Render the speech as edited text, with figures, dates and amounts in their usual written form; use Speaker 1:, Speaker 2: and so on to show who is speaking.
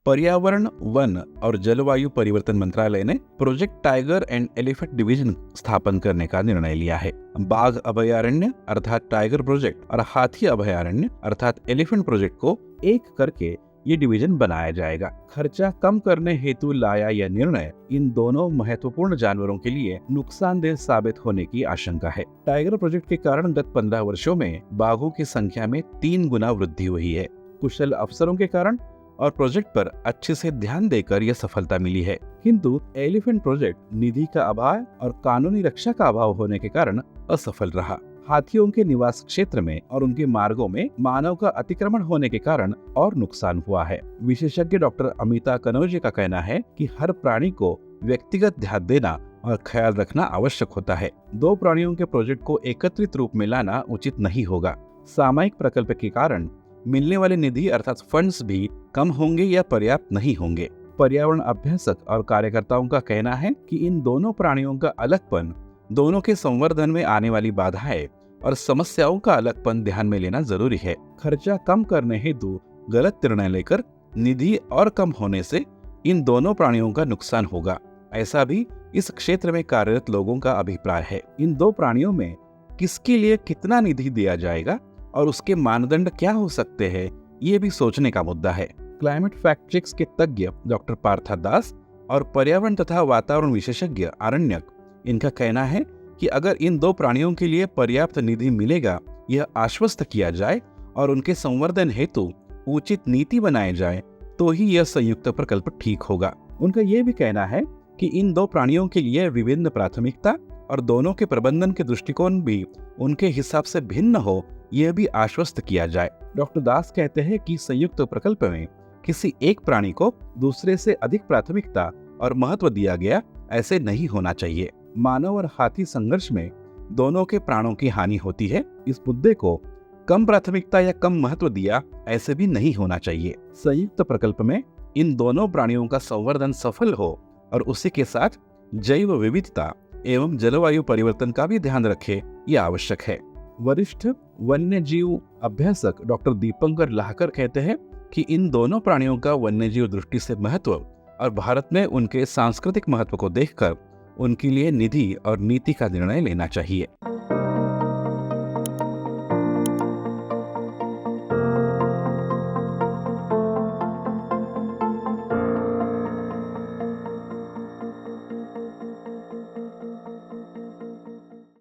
Speaker 1: पर्यावरण, वन और जलवायु परिवर्तन मंत्रालय ने project tiger and elephant division स्थापन करने का निर्णय लिया है। बाघ अभयारण्य अर्थात टाइगर प्रोजेक्ट और हाथी अभयारण्य अर्थात एलिफेंट प्रोजेक्ट को एक करके ये डिवीजन बनाया जाएगा। खर्चा कम करने हेतु लाया यह निर्णय इन दोनों महत्वपूर्ण जानवरों के लिए नुकसानदेह साबित होने की आशंका है। टाइगर प्रोजेक्ट के कारण गत 15 वर्षों में बाघों की संख्या में 3 गुना वृद्धि हुई है। कुशल अफसरों के कारण और प्रोजेक्ट पर अच्छे से ध्यान देकर यह सफलता मिली है, किंतु एलिफेंट प्रोजेक्ट निधि का अभाव और कानूनी रक्षा का अभाव होने के कारण असफल रहा। हाथियों के निवास क्षेत्र में और उनके मार्गों में मानव का अतिक्रमण होने के कारण और नुकसान हुआ है। विशेषज्ञ डॉक्टर अमिता कनौजे का कहना है कि हर प्राणी को व्यक्तिगत ध्यान देना और ख्याल रखना आवश्यक होता है। 2 प्राणियों के प्रोजेक्ट को एकत्रित रूप में लाना उचित नहीं होगा। सामयिक प्रकल्प के कारण मिलने वाले निधि अर्थात फंड्स भी कम होंगे या पर्याप्त नहीं होंगे। पर्यावरण अभ्यासक और कार्यकर्ताओं का कहना है कि इन दोनों प्राणियों का अलगपन, दोनों के संवर्धन में आने वाली बाधाएं और समस्याओं का अलगपन ध्यान में लेना जरूरी है। खर्चा कम करने हेतु गलत निर्णय लेकर निधि और कम होने से इन दोनों प्राणियों का नुकसान होगा, ऐसा भी इस क्षेत्र में कार्यरत लोगों का अभिप्राय है। इन 2 प्राणियों में किसके लिए कितना निधि दिया जाएगा और उसके मानदंड क्या हो सकते हैं, ये भी सोचने का मुद्दा है। क्लाइमेट फैक्ट चेक्स के तज्ञ डॉक्टर पार्था दास और पर्यावरण तथा वातावरण विशेषज्ञ आरण्यक, इनका कहना है कि अगर इन 2 प्राणियों के लिए पर्याप्त निधि मिलेगा, यह आश्वस्त किया जाए और उनके संवर्धन हेतु उचित नीति बनाए जाए, तो ही यह संयुक्त प्रकल्प ठीक होगा। उनका यह भी कहना है कि इन 2 प्राणियों के लिए विभिन्न प्राथमिकता और दोनों के प्रबंधन के दृष्टिकोण भी उनके हिसाब से भिन्न हो, यह भी आश्वस्त किया जाए। डॉक्टर दास कहते हैं कि संयुक्त प्रकल्प में किसी एक प्राणी को दूसरे से अधिक प्राथमिकता और महत्व दिया गया, ऐसे नहीं होना चाहिए। मानव और हाथी संघर्ष में दोनों के प्राणों की हानि होती है। इस मुद्दे को कम प्राथमिकता या कम महत्व दिया, ऐसे भी नहीं होना चाहिए। संयुक्त प्रकल्प में इन दोनों प्राणियों का संवर्धन सफल हो और उसी के साथ जैव विविधता एवं जलवायु परिवर्तन का भी ध्यान रखे, यह आवश्यक है। वरिष्ठ वन्य जीव अभ्यासक डॉक्टर दीपंकर लाहकर कहते हैं कि इन दोनों प्राणियों का वन्य जीव दृष्टि से महत्व और भारत में उनके सांस्कृतिक महत्व को देखकर उनके लिए निधि और नीति का निर्णय लेना चाहिए।